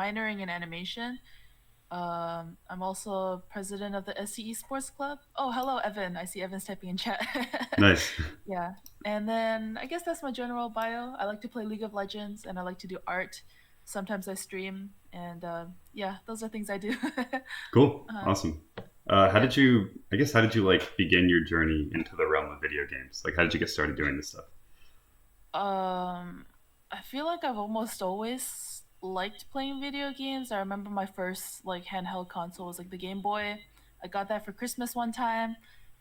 minoring in animation. I'm also president of the SC Esports Club. Oh, hello, Evan. I see Evan's typing in chat. Nice. Yeah. And then I guess that's my general bio. I like to play League of Legends and I like to do art. Sometimes I stream. And yeah, those are things I do. Cool. uh, Awesome. How yeah. did you? I guess how did you like begin your journey into the realm of video games? Like, how did you get started doing this stuff? Um, I feel like I've almost always liked playing video games. I remember my first like handheld console was like the Game Boy. I got that for Christmas one time.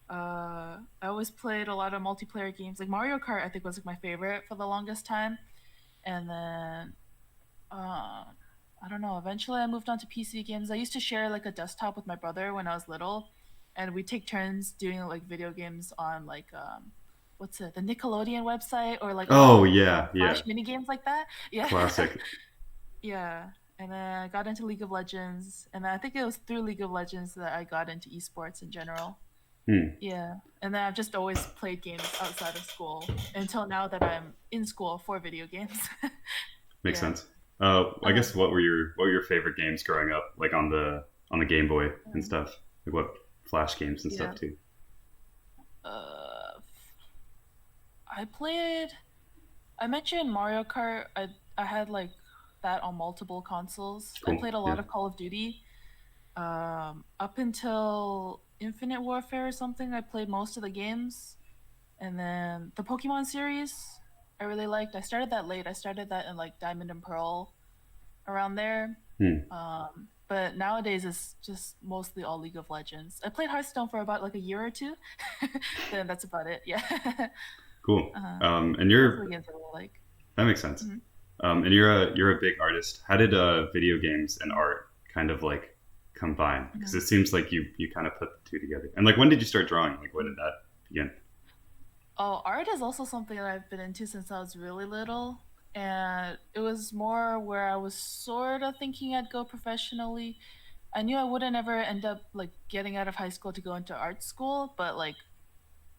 I always played a lot of multiplayer games. Like Mario Kart, I think was like my favorite for the longest time. And then, I don't know. Eventually, I moved on to PC games. I used to share like a desktop with my brother when I was little, and we take turns doing like video games on like what's it, the Nickelodeon website or like a lot Oh of yeah, Flash yeah. mini games like that. Yeah, Classic. yeah. And then I got into League of Legends, and then I think it was through League of Legends that I got into esports in general. Hmm. Yeah, and then I've just always played games outside of school until now that I'm in school for video games. Makes Yeah. sense. I Uh, guess what were your favorite games growing up, like on the Game Boy and stuff? Like what Flash games and stuff yeah. too? Uh, I played. I mentioned Mario Kart. I had like that on multiple consoles. I Cool. played a Yeah. lot of Call of Duty. Up until Infinite Warfare or something, I played most of the games, and then the Pokemon series I really liked. I started that late. I started that in like Diamond and Pearl around there. Hmm. But nowadays it's just mostly all League of Legends. I played Hearthstone for about like a year or two. Then that's about it. Yeah. Cool. uh, And those are you're the games I really like. that makes sense. Mhm. And you're a big artist. How did video games and art kind of like combine? Because Mhm. it seems like you kind of put the two together. And like, when did you start drawing? Like, when did that begin? Oh, art is also something that I've been into since I was really little. And it was more where I was sort of thinking I'd go professionally. I knew I wouldn't ever end up like getting out of high school to go into art school, but like,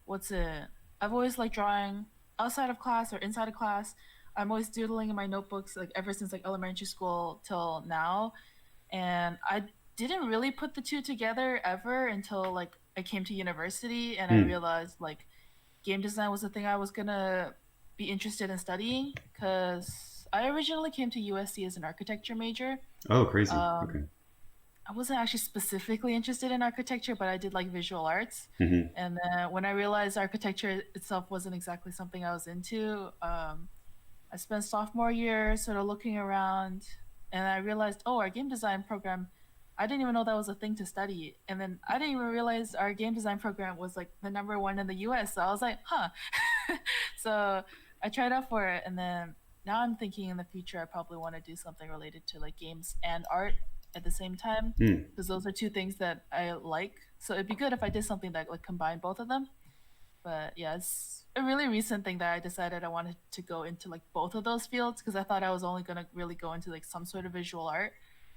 what's it? I've always liked drawing outside of class or inside of class. I'm always doodling in my notebooks like ever since like elementary school till now. And I didn't really put the two together ever until like I came to university and I Hmm. realized like game design was the thing I was gonna be interested in studying because I originally came to USC as an architecture major. Oh, crazy. Um, Okay. I wasn't actually specifically interested in architecture, but I did like visual arts. Hmm. And then when I realized architecture itself wasn't exactly something I was into, I spent sophomore year sort of looking around, and I realized, oh, our game design program, I didn't even know that was a thing to study. And then I didn't even realize our game design program was like the number one in the US. So I was like, huh. So I tried out for it, and then now I'm thinking in the future I probably want to do something related to like games and art at the same time Hmm. because those are two things that I like. So it'd be good if I did something that like combined both of them. But yeah, it's a really recent thing that I decided I wanted to go into like both of those fields because I thought I was only gonna really go into like some sort of visual art.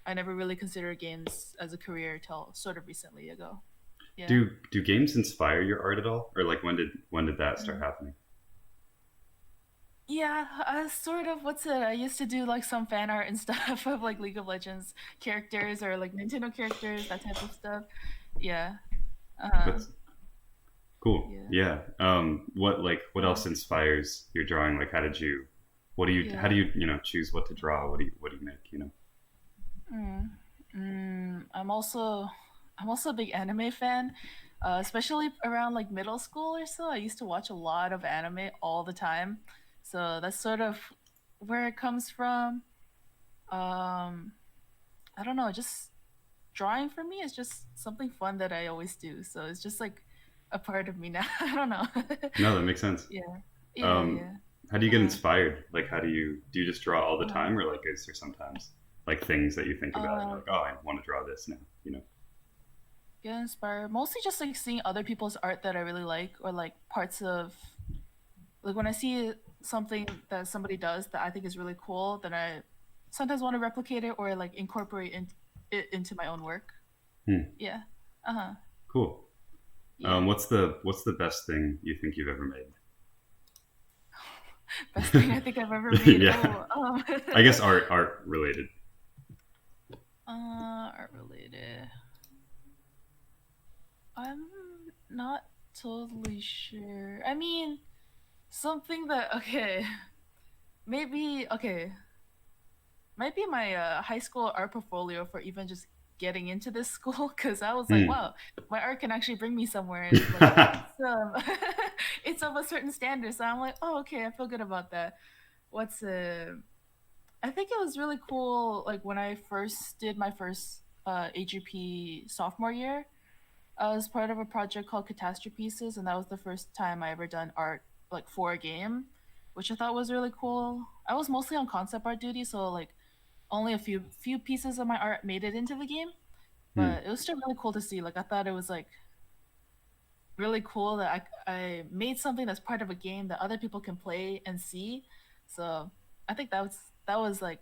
I never really considered games as a career till sort of recently ago. Yeah. Do games inspire your art at all, or like when did that start Mm. happening? Yeah, I sort of what's it? I used to do like some fan art and stuff of like League of Legends characters or like Nintendo characters, that type of stuff. Yeah. Uh-huh. That's cool. Yeah. Yeah. What Uh, else inspires your drawing? Like, how do yeah. you choose what to draw? What do you make? Mm. I'm also a big anime fan, especially around like middle school or so. I used to watch a lot of anime all the time, so that's sort of where it comes from. Um, I don't know, just drawing for me is just something fun that I always do. So it's just like a part of me now. I don't know. No, that makes sense. Yeah, yeah, Um, yeah. how do you get Uh, inspired? Like, do you just draw all the uh, time, or like is there sometimes like things that you think about and you're uh, like, oh, I want to draw this now? get inspired mostly just like seeing other people's art that I really like, or like parts of like when I see something that somebody does that I think is really cool, then I sometimes want to replicate it or like incorporate it into my own work. Hmm. Yeah. Uh huh. Cool. Yeah. What's the best thing you think you've ever Best thing I think I've ever made? made. Yeah, Oh, I guess art related. Art related. I'm not totally sure. I mean, something that okay, maybe okay, might be my high school art portfolio for even just getting into this school because I was like, Hmm. wow, my art can actually bring me somewhere, and like it's it's of a certain standard. So I'm like, oh, okay, I feel good about that. What's I think it was really cool. Like when I first did my first AGP sophomore year, I was part of a project called Catastrophe Pieces, and that was the first time I ever done art like for a game, which I thought was really cool. I was mostly on concept art duty, so like only a few pieces of my art made it into the game, Hmm. but it was still really cool to see. Like I thought it was like really cool that I made something that's part of a game that other people can play and see. So I think that was like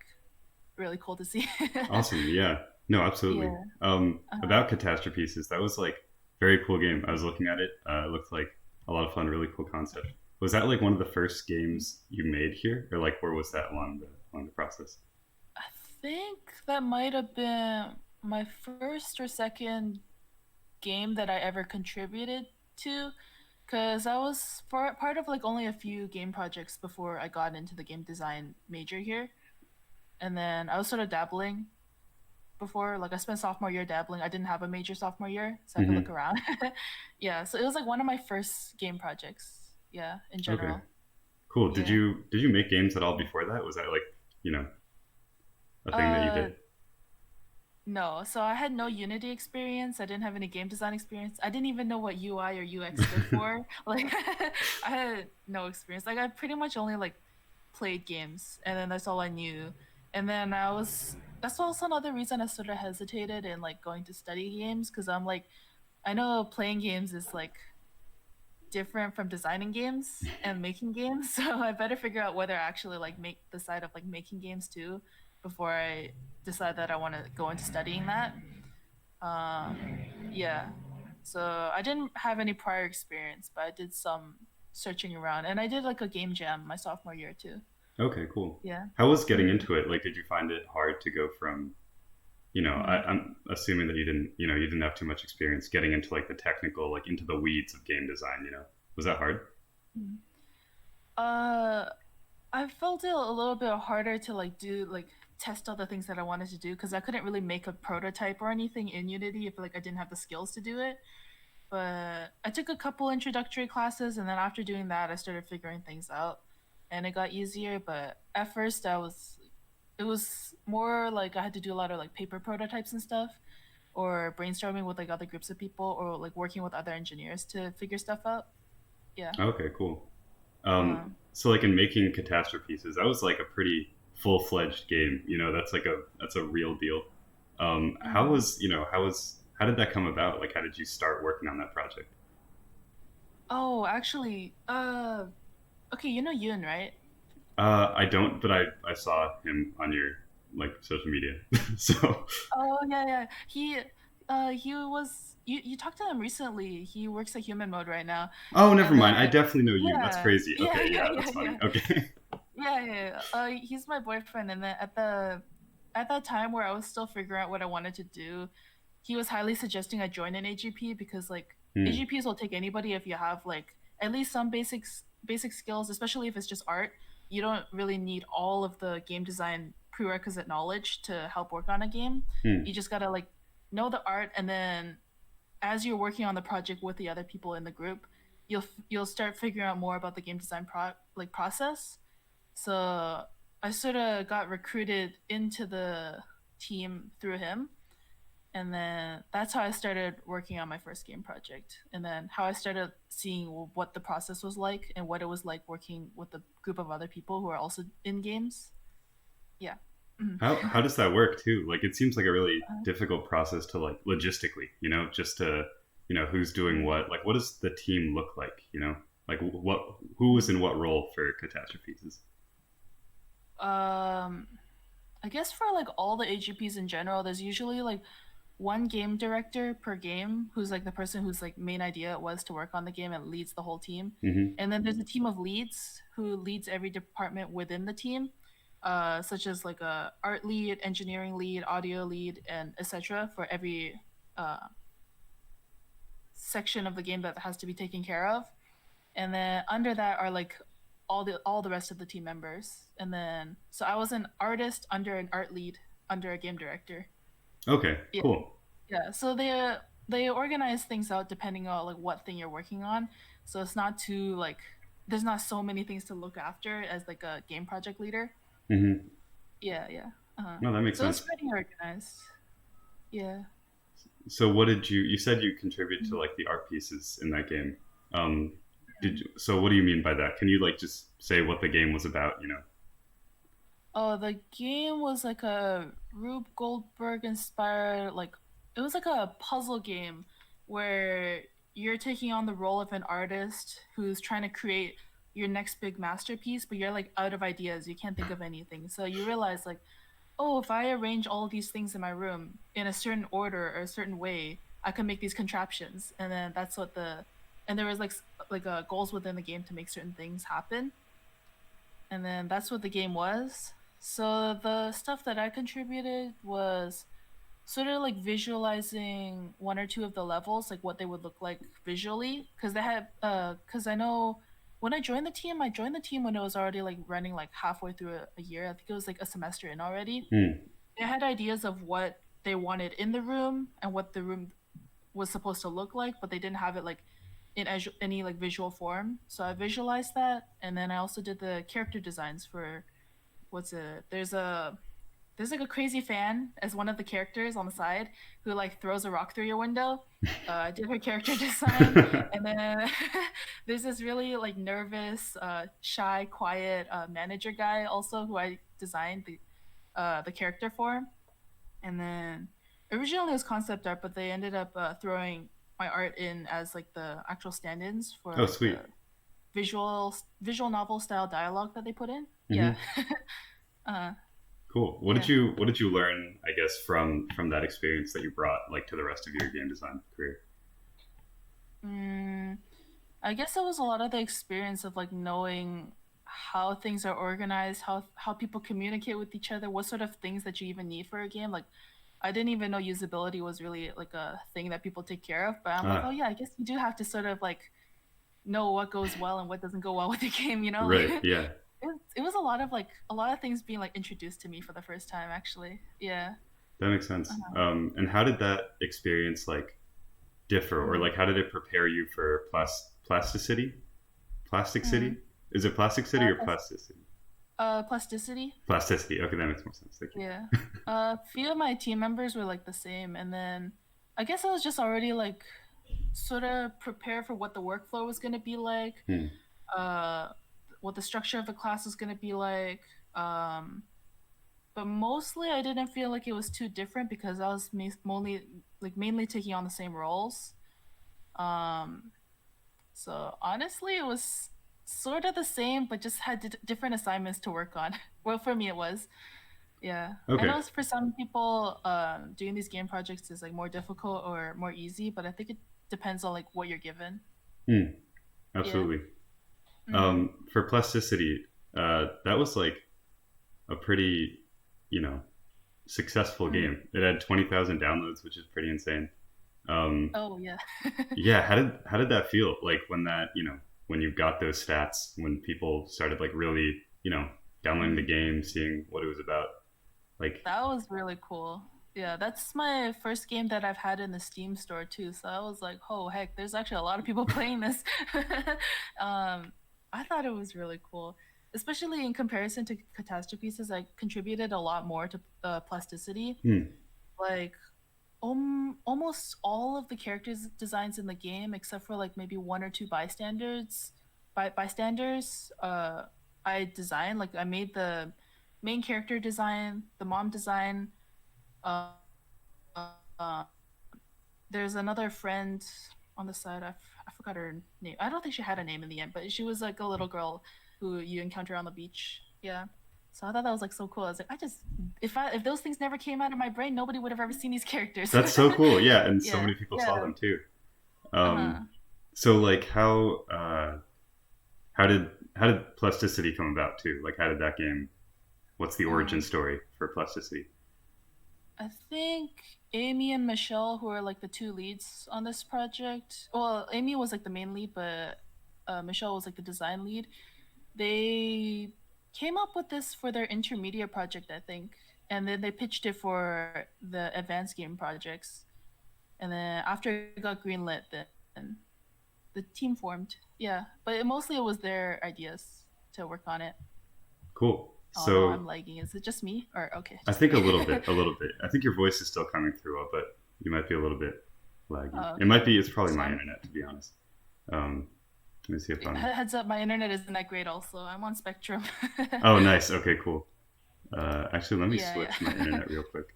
really cool to see. Awesome. Yeah. No, absolutely. Yeah. About Catastrophe Pieces, that was like very cool game. I was looking at it. It looked like a lot of fun, really cool concept. Was that like one of the first games you made here, or like where was that along the process? I think that might have been my first or second game that I ever contributed to, because I was part of like only a few game projects before I got into the game design major here, and then I was sort of dabbling before. Like I spent sophomore year dabbling. I didn't have a major sophomore year, so I could look Hmm. around. Yeah, so it was like one of my first game projects. Yeah, in Okay. general. Cool. Did Yeah. you make games at all before that? Was that like you know a thing that you Uh, did? No, so I had no Unity experience. I didn't have any game design experience. I didn't even know what UI or UX stood for. Like I had no experience. Like I pretty much only like played games and then that's all I knew. And then that's also another reason I sort of hesitated in like going to study games because I'm like I know playing games is like different from designing games and making games. So I better figure out whether I actually like make the side of like making games too before I decide that I want to go into studying that. Uh, yeah. So I didn't have any prior experience, but I did some searching around, and I did like a game jam my sophomore year too. Okay, cool. Yeah. How was getting Mm-hmm. into it? Like, did you find it hard to go from Mm-hmm. I'm assuming that you didn't have too much experience getting into like the technical, like into the weeds of game design. Was that hard? Uh, I felt it a little bit harder to like do like test out the things that I wanted to do because I couldn't really make a prototype or anything in Unity if like I didn't have the skills to do it. But I took a couple introductory classes, and then after doing that, I started figuring things out, and it got easier. But at first, it was more like I had to do a lot of like paper prototypes and stuff, or brainstorming with like other groups of people, or like working with other engineers to figure stuff out. Yeah. Okay, cool. Uh, So like in making catastrophe pieces, that was like a pretty full fledged game. That's a real deal. mhm. How did that come about? Like, how did you start working on that project? Oh, actually, okay, you know Yoon, right? I don't, but I saw him on your like social media. So, Oh yeah, yeah. He was you talked to him recently. He works at Human Mode right now, oh, never and mind. I then definitely know you. That's yeah, crazy. yeah, Okay, yeah, yeah, yeah, that's funny. yeah, Okay. yeah, yeah. He's my boyfriend, and then at that time where I was still figuring out what I wanted to do, he was highly suggesting I join an AGP because like Hmm. AGPs will take anybody if you have like at least some basic skills, especially if it's just art. You don't really need all of the game design prerequisite knowledge to help work on a game. Hmm. You just gotta like know the art, and then as you're working on the project with the other people in the group, you'll start figuring out more about the game design process. So I sort of got recruited into the team through him, and then that's how I started working on my first game project, and then how I started seeing what the process was like and what it was like working with a group of other people who are also in games. Yeah. Mhm. How does that work too? Like, it seems like a really difficult process to like logistically, just to who's doing what. Like, what does the team look like? Like who was in what role for catastrophes? um I guess for like all the AGPs in general, there's usually like one game director per game who's like the person whose like main idea was to work on the game and leads the whole team. Mm-hmm. And then there's a team of leads who leads every department within the team. such as like a art lead, engineering lead, audio lead, and etc. for every uh, section of the game that has to be taken care of. And then under that are like all the rest of the team members. And then so I was an artist under an art lead under a game director. Okay, Yeah, cool. yeah. So they organize things out depending on like what thing you're working on. So it's not too like there's not so many things to look after as like a game project leader. Hmm. Yeah, yeah. No, that makes So it's sense. pretty organized. Yeah. So what did you said you contribute to like the art pieces in that game. Um, so what do you mean by that? Can you like just say what the game was about, you know? Oh, the game was like a Rube Goldberg inspired, like it was like a puzzle game where you're taking on the role of an artist who's trying to create your next big masterpiece, but you're like out of ideas. You can't think of anything. So you realize like, oh, if I arrange all these things in my room in a certain order or a certain way, I can make these contraptions. And then that's what and there was like goals within the game to make certain things happen, and then that's what the game was. So the stuff that I contributed was sort of like visualizing one or two of the levels, like what they would look like visually, because they had because I know when I joined the team when it was already like running like halfway through a year. I think it was like a semester in already. Hmm. They had ideas of what they wanted in the room and what the room was supposed to look like, but they didn't have it like in any like visual form. So I visualized that, and then I also did the character designs for what's it? There's like a crazy fan as one of the characters on the side who like throws a rock through your window. I did her character design, and then there's this really like nervous, shy, quiet manager guy also who I designed the character for. And then originally it was concept art, but they ended up throwing my art in as like the actual stand-ins for Oh, like sweet. the visual novel style dialogue that they put in. Yeah. Hmm. uh, Cool. yeah. What did you learn, I guess, from that experience that you brought like to the rest of your game design career? Mm, I guess it was a lot of the experience of like knowing how things are organized, how people communicate with each other, what sort of things that you even need for a game. Like I didn't even know usability was really like a thing that people take care of, but I'm like, oh Ah, yeah, I guess you do have to sort of like know what goes well and what doesn't go well with the game, you know? Like right. Yeah, it was a lot of like a lot of things being like introduced to me for the first time actually. Yeah. that makes sense. Uh-huh. And how did that experience like differ, or Mm. like how did it prepare you for plasticity? Plastic City? Mm. Is it Plastic City or Plasticity? Plasticity. Plasticity. Okay, that makes more sense. Thank you. Yeah. A few of my team members were like the same, and then I guess I was just already like sort of prepared for what the workflow was going to be like, Hmm. uh, what the structure of the class was going to be like. Um, but mostly I didn't feel like it was too different because I was mainly taking on the same roles. Um, so honestly, it was sort of the same, but just had different assignments to work on. Well, for me, it was. Yeah, I Okay. know for some people, doing these game projects is like more difficult or more easy, but I think it depends on like what you're given. Hmm. Yeah. Absolutely. Mm. For Plasticity, that was like a pretty, you know, successful Mm. game. It had 20,000 downloads, which is pretty insane. Um, Oh yeah. yeah, how did that feel? Like when that, you know, when you got those stats, when people started like really, you know, downloading the Mm. game, seeing what it was about. Like, That was really cool. Yeah, that's my first game that I've had in the Steam store too. So I was like, oh heck, there's actually a lot of people playing this. um, I thought it was really cool, especially in comparison to Catastrophes. As I contributed a lot more to plasticity. hmm, Like almost all of the characters designs in the game except for like maybe one or two bystanders, I designed. Like I made the main character design, the mom design. uh, uh there's another friend on the side. I forgot her name. I don't think she had a name in the end, but she was like a little girl who you encounter on the beach. Yeah. So I thought that was like so cool. I was like, I just if those things never came out of my brain, nobody would have ever seen these characters. that's so cool. Yeah, and so Yeah. many people saw Yeah. them too. Uh-huh. So like how did Plasticity come about too? Like how did that game what's the origin Uh, story for plasticity? I think Amy and Michelle, who are like the two leads on this project. Well, Amy was like the main lead, but Michelle was like the design lead. They came up with this for their intermediate project, I think, and then they pitched it for the advanced game projects. And then after it got greenlit, then the team formed. Yeah, but mostly it was their ideas to work on it. Cool. Oh no, So I'm lagging. Is it just me? Or okay, I just think a me. little bit, a little bit. I think your voice is still coming through, but you might be a little bit laggy. It Okay. might be. It's probably So my I'm internet, to be honest. Um, Let me see if I'm. heads up. My internet isn't that great. Also, I'm on Spectrum. Oh, nice. Okay, cool. Actually, let me Yeah, switch my yeah. internet real quick.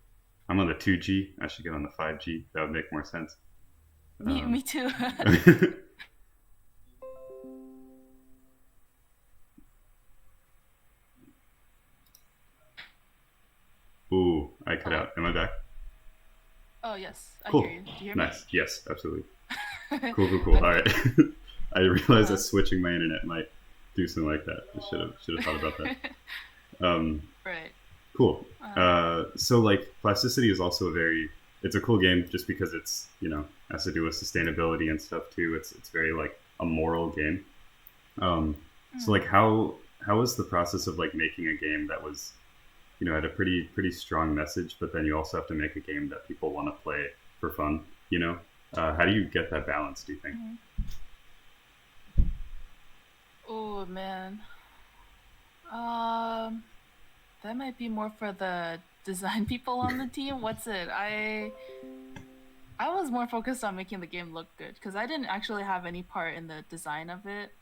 I'm on the 2G. I should get on the 5G. That would make more sense. Me too. Ooh, I cut Hello. out. Am I back? Oh yes, I hear Cool. you. Do you hear me? Nice. Yes, absolutely. Cool, cool, cool. All Okay. right. I realized that Uh, switching my internet might do something like that. I should have thought about that. Um, right. cool. Uh, So like plasticity is also a very it's a cool game just because it's has to do with sustainability and stuff too. It's very like a moral game. Um, so like mm, how was the process of like making a game that was had a pretty strong message, but then you also have to make a game that people want to play for fun. How do you get that balance? Do you think? mm. Oh man. Um, that might be more for the design people on the team. What's it? I was more focused on making the game look good because I didn't actually have any part in the design of it.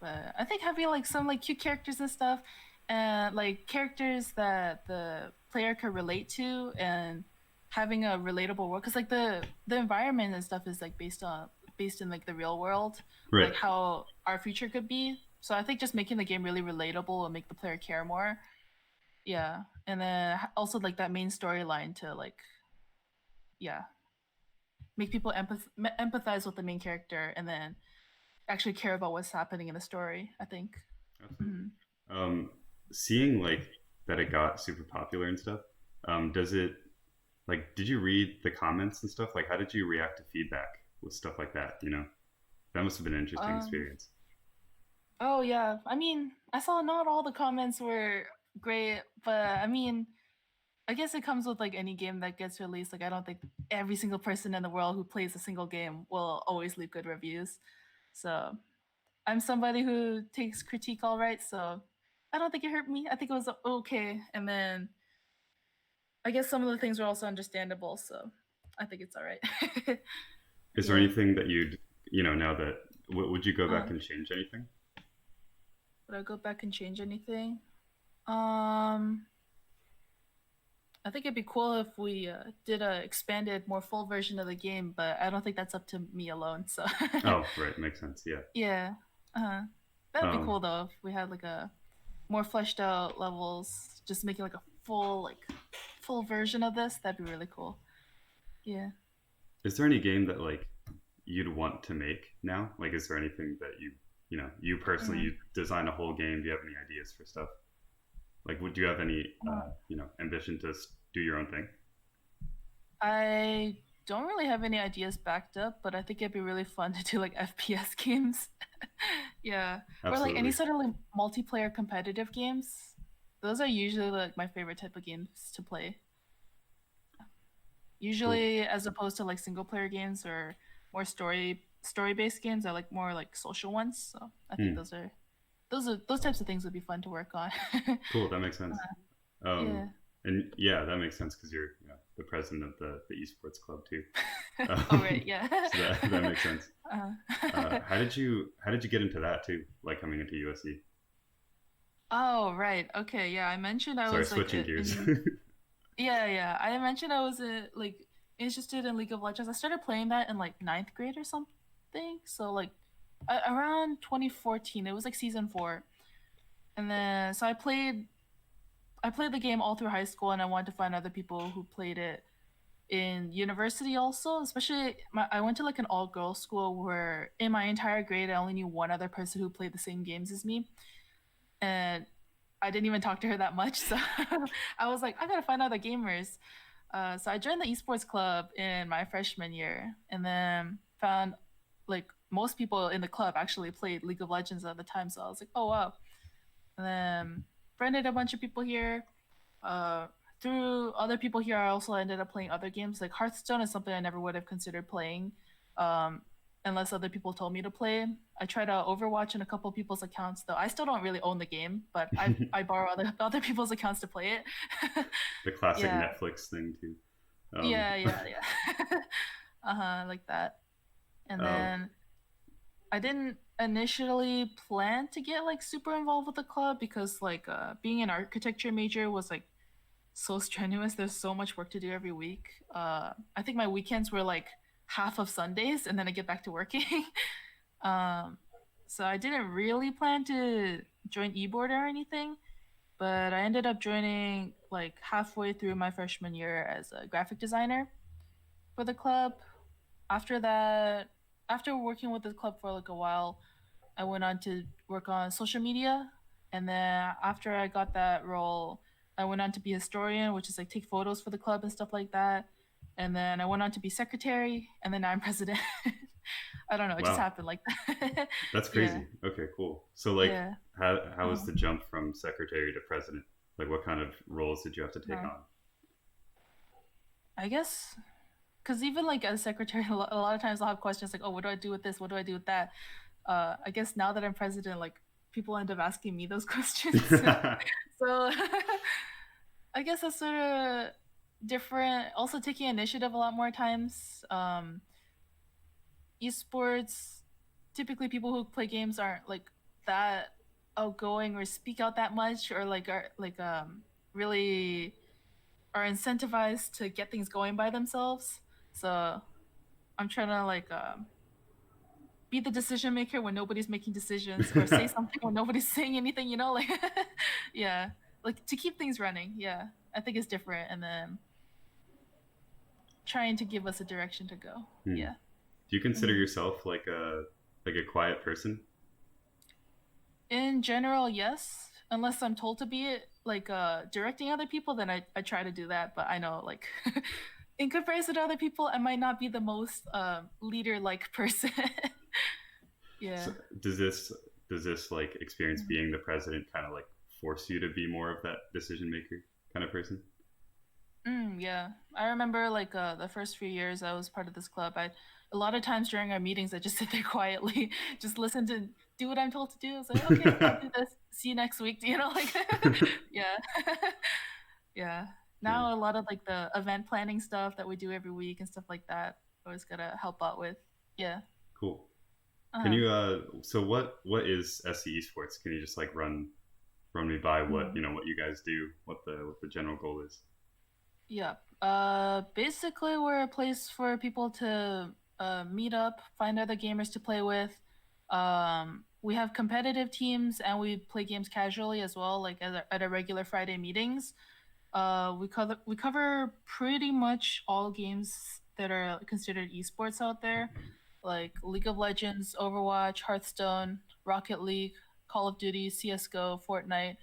But I think having like some like cute characters and stuff, and like characters that the player could relate to, and having a relatable world, because like the environment and stuff is like based in like the real world, Right. like how our future could be. So I think just making the game really relatable and make the player care more. Yeah, and then also like that main storyline to like yeah make people empathize with the main character, and then actually care about what's happening in the story. I think. Absolutely. Mm-hmm. Um, Seeing like that it got super popular and stuff. Does it like? Did you read the comments and stuff? Like, how did you react to feedback with stuff like that? That must have been an interesting Um, experience. Oh yeah. I mean, I saw not all the comments were great, but I mean, I guess it comes with like any game that gets released. Like I don't think every single person in the world who plays a single game will always leave good reviews. So I'm somebody who takes critique all right. So I don't think it hurt me. I think it was okay. And then I guess some of the things were also understandable. So I think it's all right. Is there Yeah. anything that now that would you go back Uh, and change anything? would I go back and change anything? Um, I think it'd be cool if we did a expanded, more full version of the game, but I don't think that's up to me alone. So, Oh, right, makes sense. Yeah. yeah, uh, that'd be Um, cool though if we had like a more fleshed out levels, just making like a full version of this. That'd be really cool. Yeah. is there any game that like you'd want to make now? Like, is there anything that you personally Mm. you design a whole game? Do you have any ideas for stuff? Like, would you have any ambition to do your own thing? I don't really have any ideas backed up, but I think it'd be really fun to do like FPS games. Yeah, or like any Absolutely. sort of like multiplayer competitive games. Those are usually like my favorite type of games to play. Cool. Usually, as opposed to like single player games or more story based games, I like more like social ones. So I think Hmm. those types of things would be fun to work on. Cool. That makes sense. Um, Yeah. and yeah, that makes sense because you're the president of the esports club too. Oh right, yeah. So that makes sense. uh, How did you get into that too? Like coming into USC? oh right, okay, yeah. I mentioned I Sorry, was like switching gears. in yeah, yeah. I mentioned I was like interested in League of Legends. I started playing that in like ninth grade or something. So like around 2014, it was like season 4. And then so I played the game all through high school, and I wanted to find other people who played it in university also. Especially I went to like an all girls school where in my entire grade I only knew one other person who played the same games as me, and I didn't even talk to her that much. So I was like, I gotta find other gamers. So I joined the esports club in my freshman year, and then found like most people in the club actually played League of Legends at the time. So I was like, oh wow. And then friended a bunch of people here. Uh, Through other people here, I also ended up playing other games. Like Hearthstone is something I never would have considered playing, um, unless other people told me to play. I tried Overwatch in a couple people's accounts, though I still don't really own the game, but I borrow other people's accounts to play it. The classic Yeah, Netflix thing too. Um, yeah. Like that. And uh, then I didn't initially plan to get like super involved with the club because like being an architecture major was like so strenuous. There's so much work to do every week. I think my weekends were like half of Sundays, and then I get back to working. um, so I didn't really plan to join eBoard or anything, but I ended up joining like halfway through my freshman year as a graphic designer for the club. After that, after working with the club for like a while, I went on to work on social media. And then after I got that role, I went on to be a historian, which is like take photos for the club and stuff like that. And then I went on to be secretary, and then now I'm president. I don't know, it just wow, happened like that. that's Yeah, crazy. Okay, cool. So like, yeah. how was Uh-huh. the jump from secretary to president? Like, what kind of roles did you have to take Uh-huh. on? I guess because even like as secretary, a lot of times I'll have questions like, "Oh, what do I do with this? What do I do with that?" I guess now that I'm president, like people end up asking me those questions. So I guess that's sort of different. Also, taking initiative a lot more times. Esports, typically people who play games aren't like that outgoing or speak out that much, or like are like really are incentivized to get things going by themselves. So I'm trying to like be the decision maker when nobody's making decisions, or say something when nobody's saying anything. Like yeah, like to keep things running. Yeah, I think it's different, and then trying to give us a direction to go. Hmm. Yeah. Do you consider Mhm. yourself like a quiet person? In general, yes. Unless I'm told to be it, like directing other people, then I try to do that. But I know like in comparison to other people, I might not be the most leader like person. So Yeah. does this like experience being the president kind of like force you to be more of that decision maker kind of person? Yeah. I remember like the first few years I was part of this club. I A lot of times during our meetings I just sit there quietly, just listen to do what I'm told to do. It's like, okay, I'll do this. See you next week. Like yeah. Yeah. Yeah, Now a lot of like the event planning stuff that we do every week and stuff like that, I always gotta help out with. Yeah. cool. Can Uh-huh. you so what is SE Esports? Can you just like run me by what Mhm. what you guys do, what the general goal is? Yeah. Basically we're a place for people to meet up, find other gamers to play with. We have competitive teams, and we play games casually as well, like at our regular Friday meetings. We cover pretty much all games that are considered esports out there, like League of Legends, Overwatch, Hearthstone, Rocket League, Call of Duty, CS:GO, Fortnite,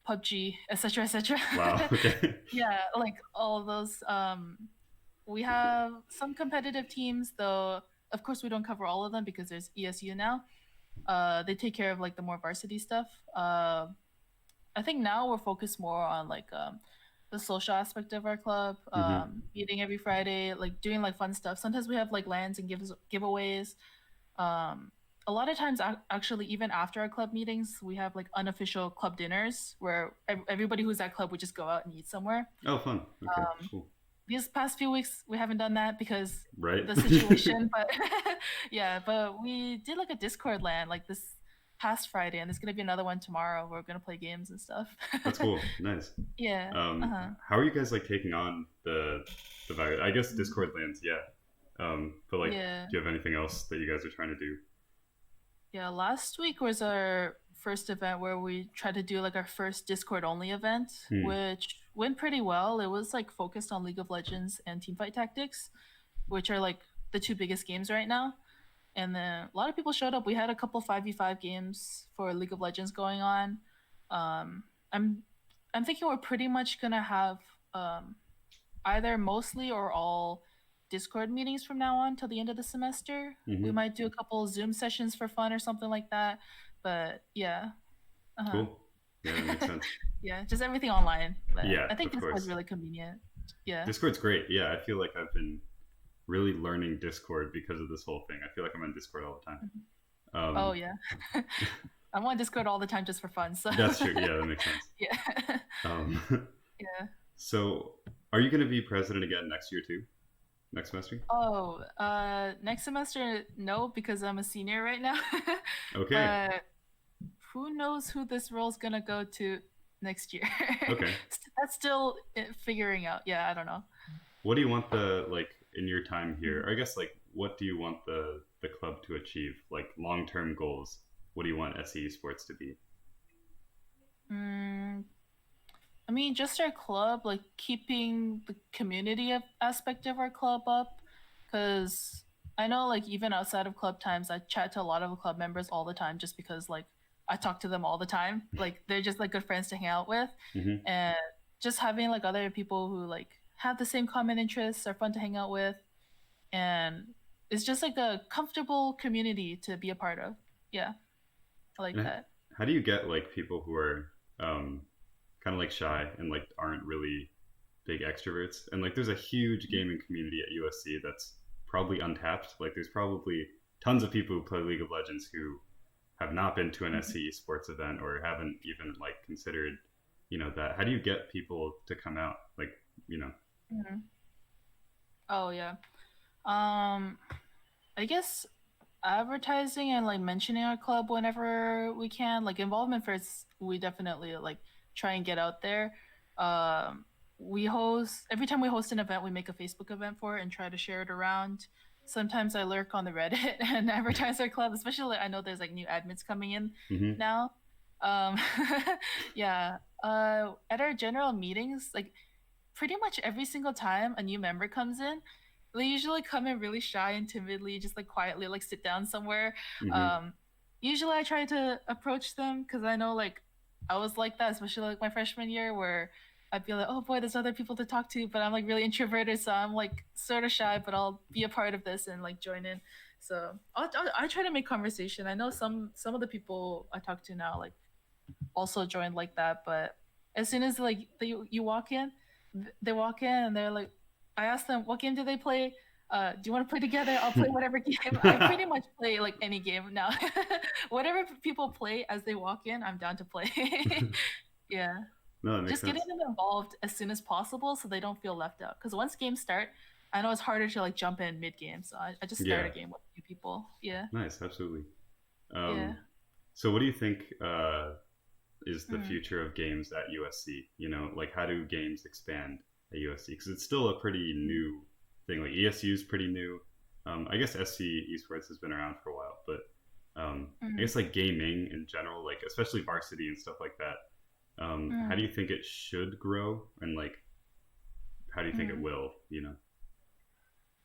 PUBG, etc., etc. Wow. Okay. Yeah, like all of those. We have some competitive teams, though. Of course, we don't cover all of them because there's ESU now. They take care of like the more varsity stuff. I think now we're focused more on like the social aspect of our club, Hmm. meeting every Friday, like doing like fun stuff. Sometimes we have like lands and giveaways. Um, a lot of times, actually, even after our club meetings, we have like unofficial club dinners where everybody who's at club would just go out and eat somewhere. Oh, fun. Okay, cool. These past few weeks, we haven't done that because Right. the situation, but yeah, but we did like a Discord land like this past Friday, and there's gonna be another one tomorrow. Where we're gonna play games and stuff. That's cool. Nice. Yeah. Uh-huh. How are you guys like taking on the virus? I guess Discord lands, yeah. But like, Yeah. do you have anything else that you guys are trying to do? Yeah. Last week was our first event where we tried to do like our first Discord only event, Hmm. which went pretty well. It was like focused on League of Legends and Teamfight Tactics, which are like the two biggest games right now. And then a lot of people showed up. We had a couple 5v5 games for League of Legends going on. I'm I'm thinking we're pretty much gonna have um either mostly or all Discord meetings from now on till the end of the semester. We Hmm. might do a couple Zoom sessions for fun or something like that. But yeah. Uh-huh. Cool. Yeah, that makes sense. Yeah, just everything online. But Yeah, I think of Discord's course. really convenient. Yeah. Discord's great. Yeah, I feel like I've been really learning Discord because of this whole thing. I feel like I'm on Discord all the time. Mhm. Oh Um, yeah. I'm on Discord all the time just for fun, so that's true. Yeah, that makes sense. yeah. Um, Yeah. so, are you going to be president again next year too? Next semester? Oh, next semester, no, because I'm a senior right now. Okay. But who knows who this role's gonna go to next year? Okay. That's still figuring out. Yeah, I don't know. What do you want the like in your time here? Mhm. Or I guess like what do you want the club to achieve? Like long term goals. What do you want SE Sports to be? Mm, I mean, just our club, like keeping the community aspect of our club up, because I know, like even outside of club times, I chat to a lot of club members all the time, just because like I talk to them all the time. Like they're just like good friends to hang out with, Hmm. and just having like other people who like have the same common interests are fun to hang out with, and it's just like a comfortable community to be a part of. Yeah, I like And that. how do you get like people who are kind of like shy and like aren't really big extroverts? And like there's a huge gaming community at USC that's probably untapped. Like there's probably tons of people who play League of Legends who have not been to an Mhm. SE sports event or haven't even like considered, that. How do you get people to come out? Like, you know, Mhm. Oh yeah. Um, I guess advertising and like mentioning our club whenever we can, like involvement first, we definitely like try and get out there. Um, we host every time we host an event, we make a Facebook event for it and try to share it around. Sometimes I lurk on the Reddit and advertise our club, especially I know there's like new admins coming in hmm. now. Um, yeah. At our general meetings, like pretty much every single time a new member comes in, they usually come in really shy and timidly, just like quietly, like sit down somewhere. Hmm. Um, Usually I try to approach them because I know like I was like that, especially like my freshman year, where I'd be like, oh boy, there's other people to talk to, but I'm like really introverted, so I'm like sort of shy, but I'll be a part of this and like join in. So I try to make conversation. I know some of the people I talk to now like also joined like that. But as soon as like you walk in, they walk in and they're like, I ask them what game do they play. Do you want to play together? I'll play whatever game. I pretty much play like any game now. Whatever people play as they walk in, I'm down to play. Yeah, No, that makes just getting sense. them involved as soon as possible so they don't feel left out. Because once games start, I know it's harder to like jump in mid game, so I just start a Yeah, game with new people. Yeah, nice, absolutely. yeah. So what do you think is the Mm, future of games at USC? Like how do games expand at USC? Because it's still a pretty mm, new thing. Like ESU is pretty new. I guess SC Esports has been around for a while, but I mm, guess like gaming in general, like especially varsity and stuff like that. How do mm, you think it should grow, and like how do you think it mm. will?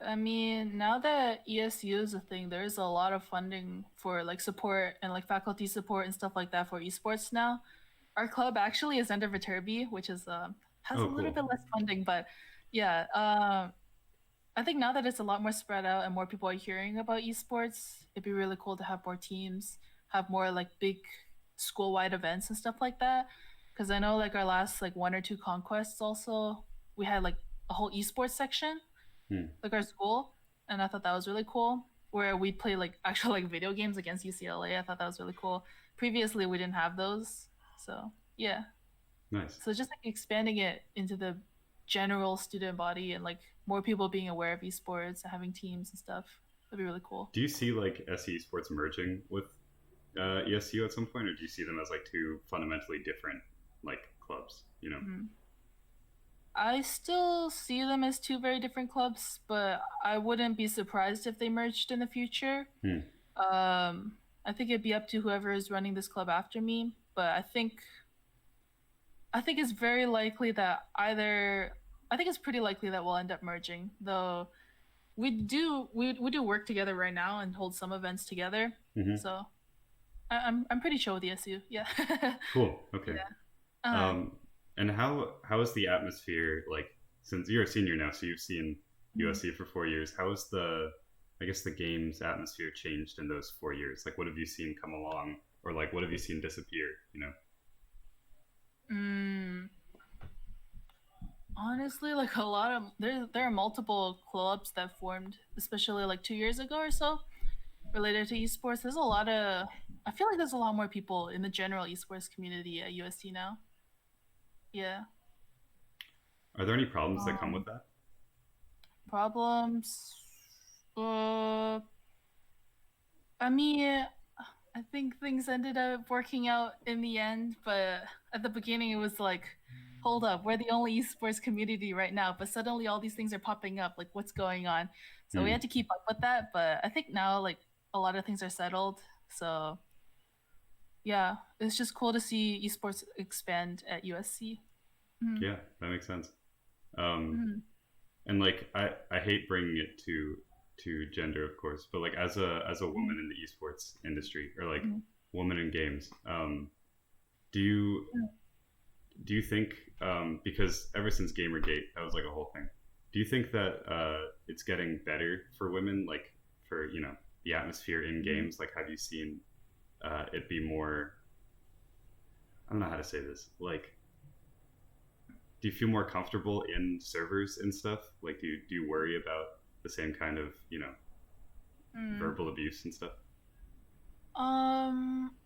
I mean, now that ESU is a thing, there's a lot of funding for like support and like faculty support and stuff like that for esports now. Our club actually is under Viterbi, which is has a Oh, little bit cool. less funding, but yeah, I think now that it's a lot more spread out and more people are hearing about esports, it'd be really cool to have more teams, have more like big school-wide events and stuff like that. Because I know like our last like one or two conquests also, we had like a whole esports section Hmm. like our school, and I thought that was really cool. Where we'd play like actual like video games against UCLA. I thought that was really cool. Previously, we didn't have those, so yeah. Nice. So just like expanding it into the general student body and like more people being aware of esports and having teams and stuff. That'd be really cool. Do you see like SE Sports merging with ESU at some point, or do you see them as like two fundamentally different like clubs? Mhm. I still see them as two very different clubs, but I wouldn't be surprised if they merged in the future. Hmm. I think it'd be up to whoever is running this club after me, but I think it's very likely that either I think it's pretty likely that we'll end up merging. Though we do work together right now and hold some events together. Hmm. So I'm pretty chill with the SU. Yeah. Cool. Okay. Yeah. Uh, Um, and how is the atmosphere like? Since you're a senior now, so you've seen mm, USC for 4 years. How has the I guess the game's atmosphere changed in those 4 years? Like, what have you seen come along, or like what have you seen disappear? You know? mm, honestly, like a lot of there are multiple clubs that formed, especially like 2 years ago or so, related to esports. There's a lot of I feel like there's a lot more people in the general esports community at USC now. Yeah. Are there any problems that come with Um, that? problems. Uh, I mean, I think things ended up working out in the end, but at the beginning it was like, hold up, we're the only esports community right now, but suddenly all these things are popping up. Like, what's going on? So we Hmm. had to keep up with that. But I think now, like, a lot of things are settled. So yeah, it's just cool to see esports expand at USC. Mm, Yeah, that makes sense. Um, mm, and like I hate bringing it to gender, of course, but like as a woman mm, in the esports industry or like mm, woman in games, do you mm, do you think because ever since Gamergate that was like a whole thing, do you think that it's getting better for women, like for the atmosphere in mm. games? Like, have you seen it be more? I don't know how to say this. Like, do you feel more comfortable in servers and stuff? Like, do you worry about the same kind of Mm. verbal abuse and stuff?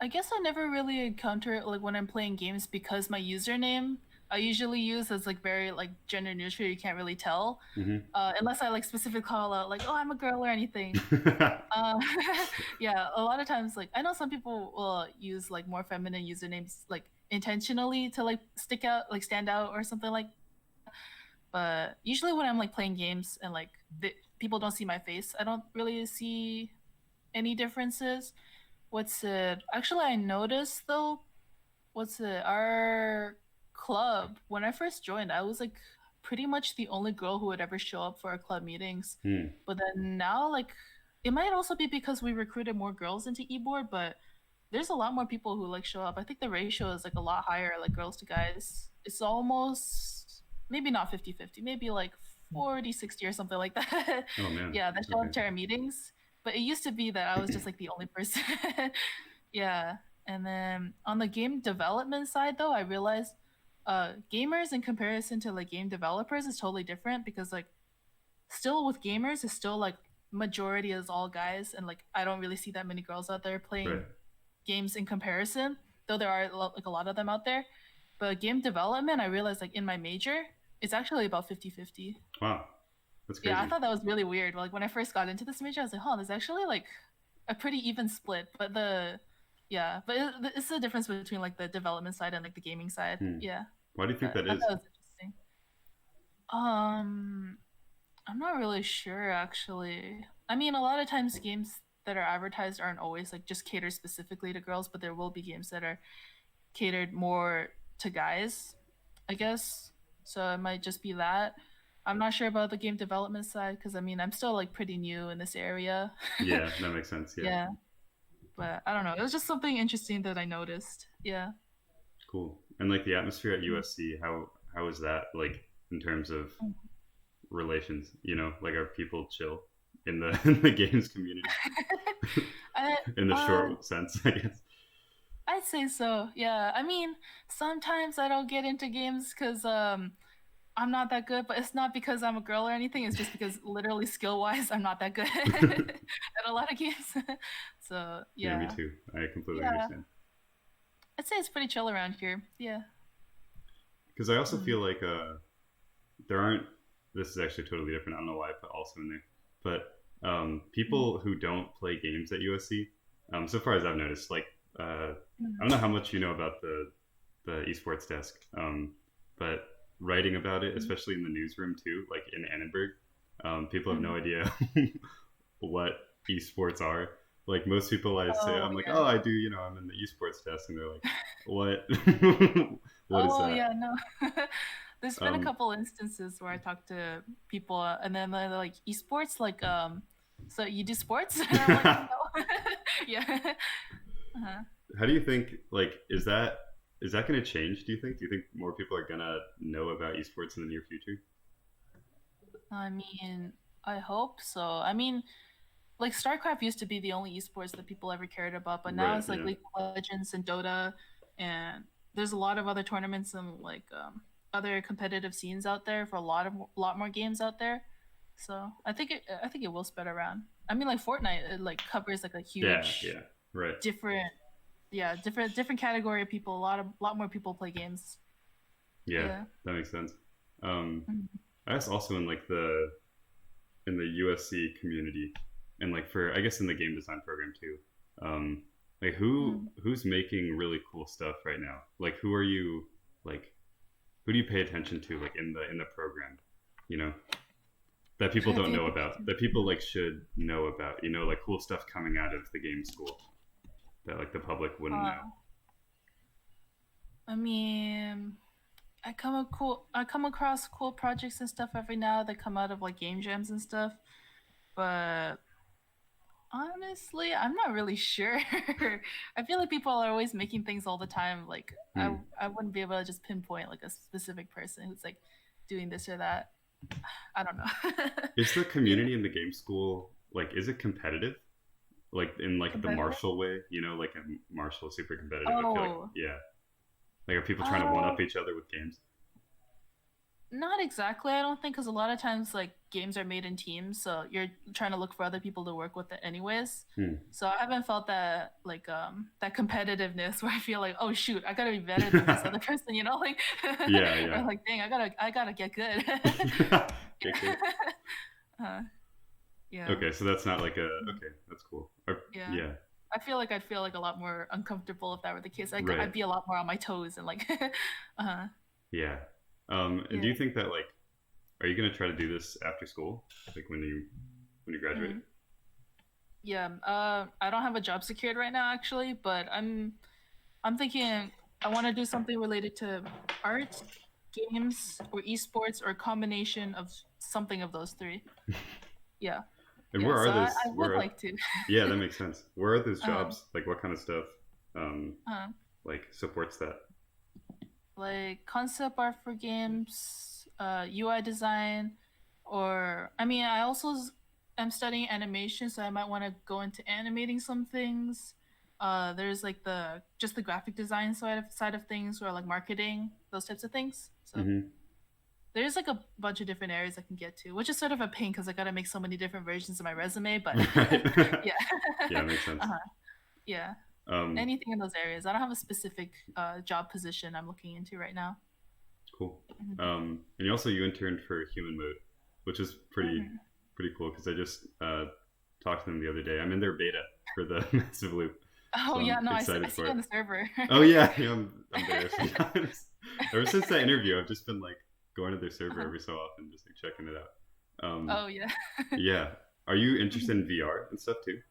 I guess I never really encounter it like when I'm playing games because my username I usually use as like very like gender neutral. You can't really tell, Hmm. unless I like specific call out like, oh, I'm a girl or anything. Uh, yeah, a lot of times like I know some people will use like more feminine usernames like intentionally to like stick out, like stand out or something like. But usually when I'm like playing games and like people don't see my face, I don't really see any differences. What's it? Actually, I noticed though. What's it? Our club. When I first joined, I was like pretty much the only girl who would ever show up for our club meetings. Hmm. But then now, like, it might also be because we recruited more girls into eBoard, but there's a lot more people who like show up. I think the ratio is like a lot higher, like girls to guys. It's almost maybe not 50-50, maybe like 40-60 or something like that. Oh man. Yeah, that show Okay. up to our meetings. But it used to be that I was just like the only person. Yeah. And then on the game development side though, I realized gamers in comparison to like game developers is totally different because like still with gamers it's still like majority is all guys and like I don't really see that many girls out there Right. playing games in comparison, though there are like a lot of them out there. But game development, I realized like in my major, it's actually about 50-50. Wow. That's Yeah, I crazy. thought that was really weird. Like when I first got into this major, I was like, "Oh, there's actually like a pretty even split." But yeah, but it's the difference between like the development side and like the gaming side. Hmm. Yeah, Why do you think but that I thought is? it was interesting. Um, I'm not really sure actually. I mean, a lot of times games that are advertised aren't always like just catered specifically to girls, but there will be games that are catered more to guys, I guess. So it might just be that. I'm not sure about the game development side because I mean I'm still like pretty new in this area. Yeah, that makes sense. Yeah. Yeah, but I don't know. It was just something interesting that I noticed. Yeah. Cool. And like the atmosphere at USC, how is that like in terms of relations? Like are people chill in the in the games community I in the uh short sense, I guess. I'd say so. Yeah. I mean, sometimes I don't get into games because I'm not that good, but it's not because I'm a girl or anything. It's just because literally skill wise, I'm not that good at a lot of games. So Yeah, me yeah, too. I completely yeah. understand. I'd say it's pretty chill around here. Yeah. Because I also Mm, feel like there aren't. This is actually totally different. I don't know why I put also in there, but mm, people who don't play games at USC, so far as I've noticed, like I mm. don't know how much you know about the esports desk, but writing about it, Mm, especially in the newsroom too, like in Annenberg, people have no mm. idea what esports are. Like most people, I say, Oh I'm like, yeah. oh, I do, I'm in the esports desk, and they're like, what? What is Oh that? yeah. No. There's been a Um, couple instances where I talked to people and then they're like esports, like so you do sports? And I'm like, how no. Yeah. Uh-huh. do you think? Like, is that? is that going to change? Do you think? Do you think more people are gonna know about esports in the near future? I mean, I hope so. I mean, like StarCraft used to be the only esports that people ever cared about, but now Right. it's like Yeah. League of Legends and Dota, and there's a lot of other tournaments and like other competitive scenes out there for a lot more games out there. So I think it will spread around. I mean, like Fortnite, it like covers like a Yeah. huge Yeah. Right. different different category of people. A lot more people play games. Yeah. Yeah. That makes sense. Um, Mhm. I guess also in like the USC community, and like for I guess in the game design program too. Um, like Mm. who's making really cool stuff right now? Like who are you like? Who do you pay attention to like in the program? You know that people I don't pay know about. attention. That people like should know about. You know, like cool stuff coming out of the game school that like the public wouldn't know. Uh, I mean, I come across cool projects and stuff every now that come out of like game jams and stuff, but honestly, I'm not really sure. I feel like people are always making things all the time. Like Hmm. I wouldn't be able to just pinpoint like a specific person who's like doing this or that. I don't know. Is the Yeah. community in the game school like is it competitive? Like in like the Competitive? martial way, you know, like a martial is super competitive. I feel like Oh, yeah, like are people trying to one uh, up each other with games? not exactly, I don't think, because a lot of times like games are made in teams, so you're trying to look for other people to work with it anyways. Hmm. So I haven't felt that like that competitiveness where I feel like, oh shoot, I gotta be better than this Yeah, other person, you know, like or yeah. like dang, I gotta get good. Okay, cool. uh, yeah, Okay, so that's not like a okay, that's cool. yeah. Yeah, I'd feel like a lot more uncomfortable if that were the case. right. I'd be a lot more on my toes and like, uh, Yeah. And do yeah. you think that like are you gonna try to do this after school? Like when you graduate? Mhm. Yeah, I don't have a job secured right now actually, but I'm thinking I want to do something related to art, games, or esports, or a combination of something of those three. Yeah, And yeah. where So are those I would where are like to. yeah, that makes sense. Where are those uh, jobs? Like what kind of stuff um uh, like supports that? like concept art for games, UI design, or I mean, I also am studying animation, so I might want to go into animating some things. There's like the just the graphic design side of things, or like marketing, those types of things. So Hmm. there's like a bunch of different areas I can get to, which is sort of a pain because I got to make so many different versions of my resume. But Right. yeah, Yeah, makes sense. uh-huh. Yeah, Um, anything in those areas. I don't have a specific job position I'm looking into right now. cool. Mhm. And you interned for Human Mode, which is Mhm. pretty cool because I just talked to them the other day. I'm in their beta for the Massive Loop, Oh so yeah, I'm no, I excited see for you it. on the server. Oh yeah, yeah, I'm there sometimes. Ever since that interview, I've just been like going to their server Uh-huh. every so often, just like checking it out. Um, Oh yeah. yeah. Are you interested Mhm. in VR and stuff too?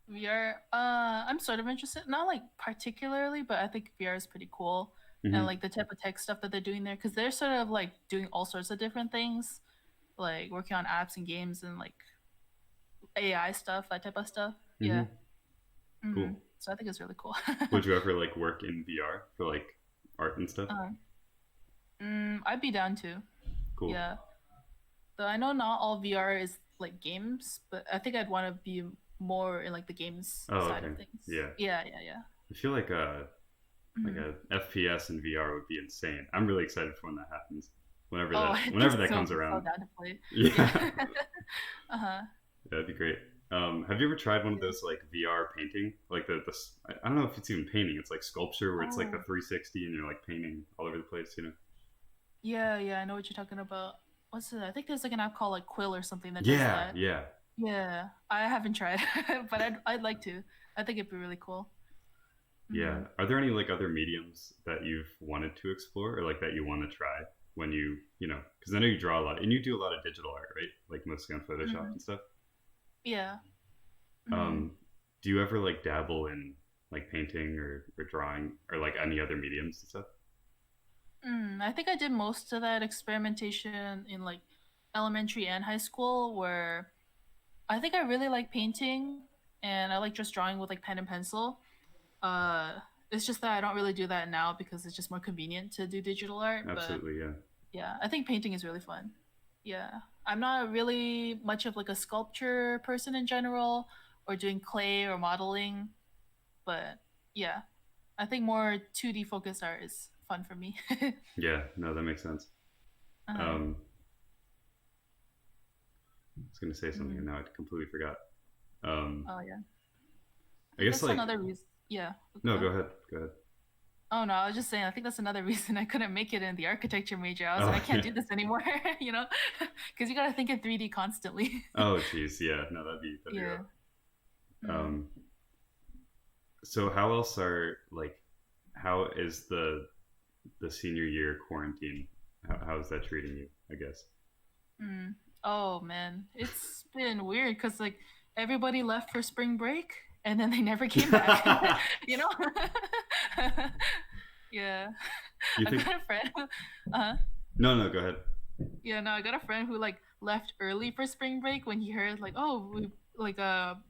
VR. I'm sort of interested, not like particularly, but I think VR is pretty cool, and Hmm. like the type of tech stuff that they're doing there, because they're sort of like doing all sorts of different things, like working on apps and games and like AI stuff, that type of stuff. Yeah. Hmm. Hmm. Cool. So I think it's really cool. Would you ever like work in VR for like art and stuff? um, I'd be down to. Cool. Yeah. Though I know not all VR is like games, but I think I'd want to be more in like the games Oh, side of okay. things. Yeah. Yeah, yeah, yeah. I feel like Mhm. a FPS in VR would be insane. I'm really excited for when that happens. Oh, I'd be Whenever that comes so around. down to play. Yeah. Yeah. Uh-huh. That'd be great. Have you ever tried one of those like VR painting? Like I don't know if it's even painting. It's like sculpture where it's like the Oh, 360 and you're like painting all over the place. You know? yeah, yeah. I know what you're talking about. What's it? I think there's like an app called like Quill or something that does Yeah, that. yeah, Yeah, I haven't tried, but I'd like to. I think it'd be really cool. Hmm. yeah. Are there any like other mediums that you've wanted to explore or like that you want to try when you know? Because I know you draw a lot and you do a lot of digital art, right? Like mostly on Photoshop Hmm. and stuff. Yeah. Hmm. Um, do you ever like dabble in like painting or drawing or like any other mediums and stuff? I think I did most of that experimentation in like elementary and high school, where I think I really like painting and I like just drawing with like pen and pencil. It's just that I don't really do that now because it's just more convenient to do digital art. But Absolutely, yeah. yeah, I think painting is really fun. Yeah. I'm not really much of like a sculpture person in general or doing clay or modeling, but yeah. I think more 2D focused art is fun for me. Yeah, no, that makes sense. uh-huh. Um, I was gonna say something and Mm. now I completely forgot. Um, Oh yeah. I I think guess that's like another reason. Yeah. no, Go go ahead. ahead, go ahead. Oh no, I was just saying. I think that's another reason I couldn't make it in the architecture major. I was like, I Oh can't yeah. do this anymore, you know, because you gotta think in 3D constantly. Oh geez, yeah. No, that'd be rough. Yeah. Mm. Um, so how else are like how is the senior year quarantine? How is that treating you? I guess. Mm. Oh man, it's been weird because like everybody left for spring break and then they never came back. You know? Yeah. Do you I think? got a friend. Uh, No, no, go ahead. yeah, no, I got a friend who like left early for spring break when he heard like, oh, we like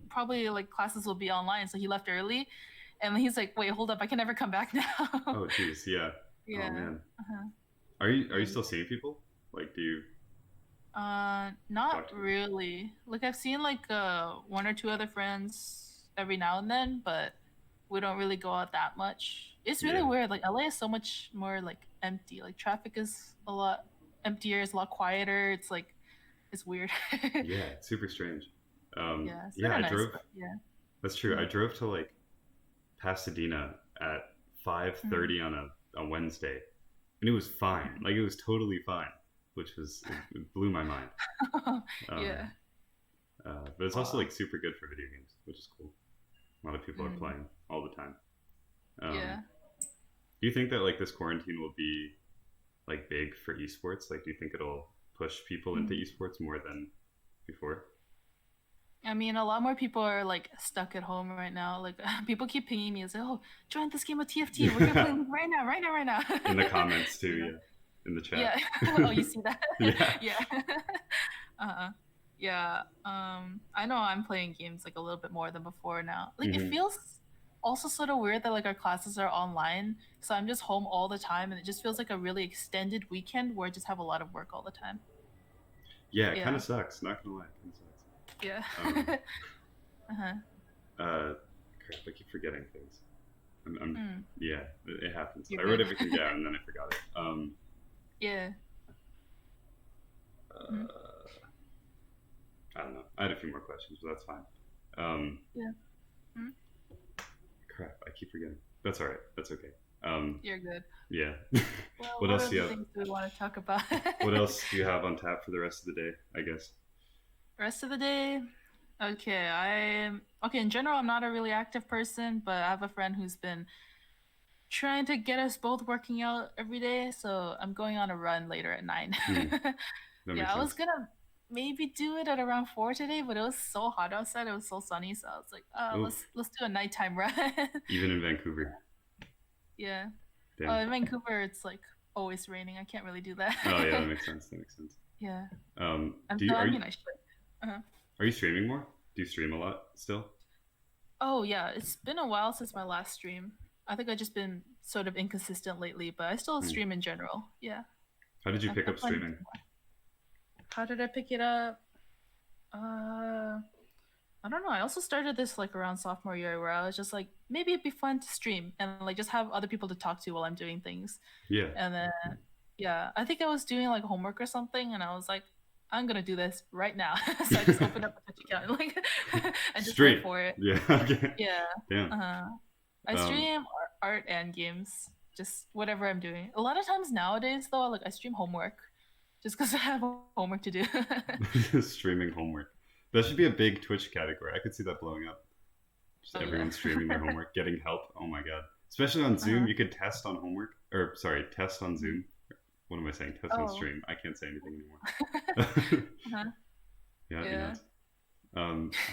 probably like classes will be online, so he left early, and he's like, wait, hold up, I can never come back now. Oh geez, yeah. Oh Yeah. man, Uh-huh. are you Yeah. still seeing people? Like, do you Not talk to them? really. Like I've seen like one or two other friends every now and then, but we don't really go out that much. It's really Yeah, weird. Like LA is so much more like empty. Like traffic is a lot emptier, it's a lot quieter. It's like it's weird. yeah, it's super strange. Yeah, it's Yeah, kind of I nice, drove. but yeah. That's true. I Mhm. drove to like Pasadena at Mhm. 5:30 on a Wednesday, and it was fine. Like it was totally fine, which was it blew my mind. Um, Yeah. but it's also Wow. like super good for video games, which is cool. A lot of people are Mm. playing all the time. Um, Yeah. do you think that like this quarantine will be like big for esports? Like, do you think it'll push people into Mm. esports more than before? I mean, a lot more people are like stuck at home right now. Like people keep pinging me and say, "Oh, join this game of TFT. We're gonna play Yeah, League right now, right now, right now." in the comments too. You know? Yeah, in the chat. Yeah. Oh, you see that? Yeah. Yeah. Uh-huh. Yeah. I know I'm playing games like a little bit more than before now. Like it Hmm. feels also sort of weird that like our classes are online, so I'm just home all the time, and it just feels like a really extended weekend where I just have a lot of work all the time. Yeah, it kind Yeah. of sucks. Not gonna lie, it kind of sucks. Yeah. Um, Uh-huh. uh, crap, I keep forgetting things. Mm, Yeah, it happens. you're I wrote good. everything down and then I forgot it. Yeah. Mhm. Uh, I don't know. I had a few more questions, but that's fine. Um, Yeah. Mhm. crap, I keep forgetting. That's all right. That's okay. Um, You're good. yeah. Well, What what else do other you have? things do we want to talk about? What else do you have on tap for the rest of the day? I guess. Rest of the day? Okay, in general I'm not a really active person, but I have a friend who's been trying to get us both working out every day, so I'm going on a run later at 9. Hmm, that makes Yeah, I was sense. gonna maybe do it at around 4 today, but it was so hot outside, it was so sunny, so I was like, Oof. let's do a nighttime run. Even in Vancouver. Yeah. Damn. In Vancouver it's like always raining. I can't really do Oh yeah, that that. makes sense. That makes sense. Yeah. Do So you I mean I should. Uh-huh. are you streaming more? Do you stream a lot still? Oh yeah, it's been a while since my last stream. I think I've just been sort of inconsistent lately, but I still Hmm. stream in general. Yeah, How did you pick I up plan to do streaming? more. How did I pick it up? Uh, I don't know. I also started this like around sophomore year where I was just like, maybe it'd be fun to stream and like just have other people to talk to while I'm doing things. Yeah. And then yeah, I think I was doing like homework or something, and I was like, I'm gonna do this right now. So I just opened up a Twitch account and like and just went Straight. for it. Yeah. Okay. Yeah. Damn. Uh-huh. I Um, stream art and games, just whatever I'm doing. A lot of times nowadays, though, like I stream homework, just because I have homework to do. streaming homework. That should be a big Twitch category. I could see that blowing up. Just Oh everyone yeah. streaming their homework, getting help. Oh my god. Especially on Zoom, Uh-huh. you could test on homework. Or sorry, test on Mhm. Zoom. What am I saying? Test on Oh. stream. I can't say anything anymore. Uh-huh. Yeah, that'd be Yeah. nuts.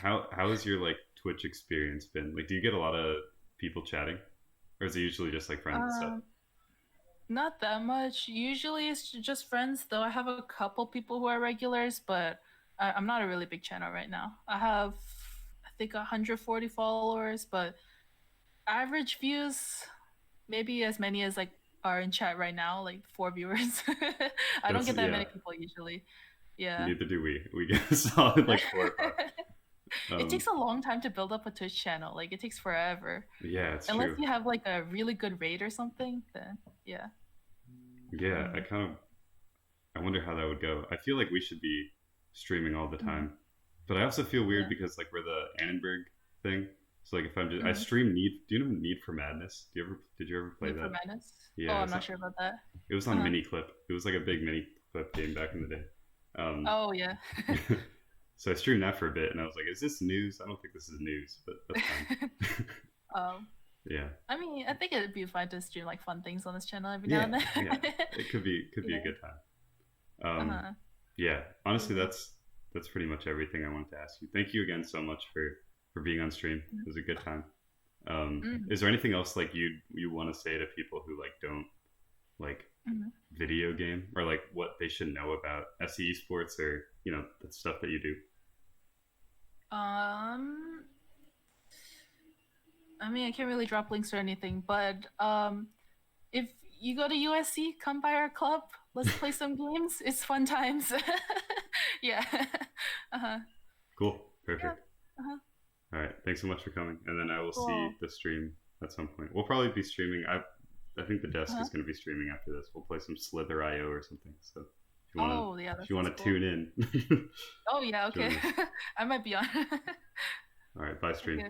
How has your like Twitch experience been? Like, do you get a lot of people chatting, or is it usually just like friends and stuff? Um, Not that much. Usually it's just friends, though I have a couple people who are regulars, but I'm not a really big channel right now. I have, I think, 140 followers, but average views. maybe as many as like are in chat right now, like 4 viewers. I don't That's get that yeah. many people usually. Yeah. Neither do we. We get a solid like 4 or 5. It takes Um, a long time to build up a Twitch channel. Like it takes forever. yeah, it's Unless true. you have like a really good raid or something, then yeah. Yeah, Mm-hmm. I wonder how that would go. I feel like we should be streaming all the Mm-hmm. time, but I also feel weird Yeah. because like we're the Annenberg thing. So like if I'm just I Mm-hmm. stream Need. Do you know Need for Madness? Did you ever play Need for that? Madness. Oh, Yeah, I'm not sure about that. it was on Uh-huh. Mini Clip. It was like a big Mini Clip game back in the day. Um, Oh yeah. so I streamed that for a bit, and I was like, "Is this news? I don't think this is news, but that's fine." um, Yeah, I mean, I think it'd be fun to stream like fun things on this channel every now and yeah, then. yeah. It could be a Yeah. good time. Um, Uh-huh. yeah, honestly, Yeah. that's pretty much everything I wanted to ask you. Thank you again so much for being on stream. It was a good time. Mm-hmm. Is there anything else like you want to say to people who like don't like Mm-hmm. video game or like what they should know about SE Esports or the stuff that you do? Um, I mean, I can't really drop links or anything, but if you go to USC, come by our club. Let's play some games. It's fun times. Yeah. Uh-huh. Cool, Yeah. perfect. Uh-huh. All right, thanks so much for coming, and then I will see Cool. the stream at some point. We'll probably be streaming. I think the desk Uh-huh. is going to be streaming after this. We'll play some Slither IO or something. So Oh, yeah, if that you sounds want to cool. tune in, Oh, yeah, okay. join us. I might be on. All right, bye stream. Okay.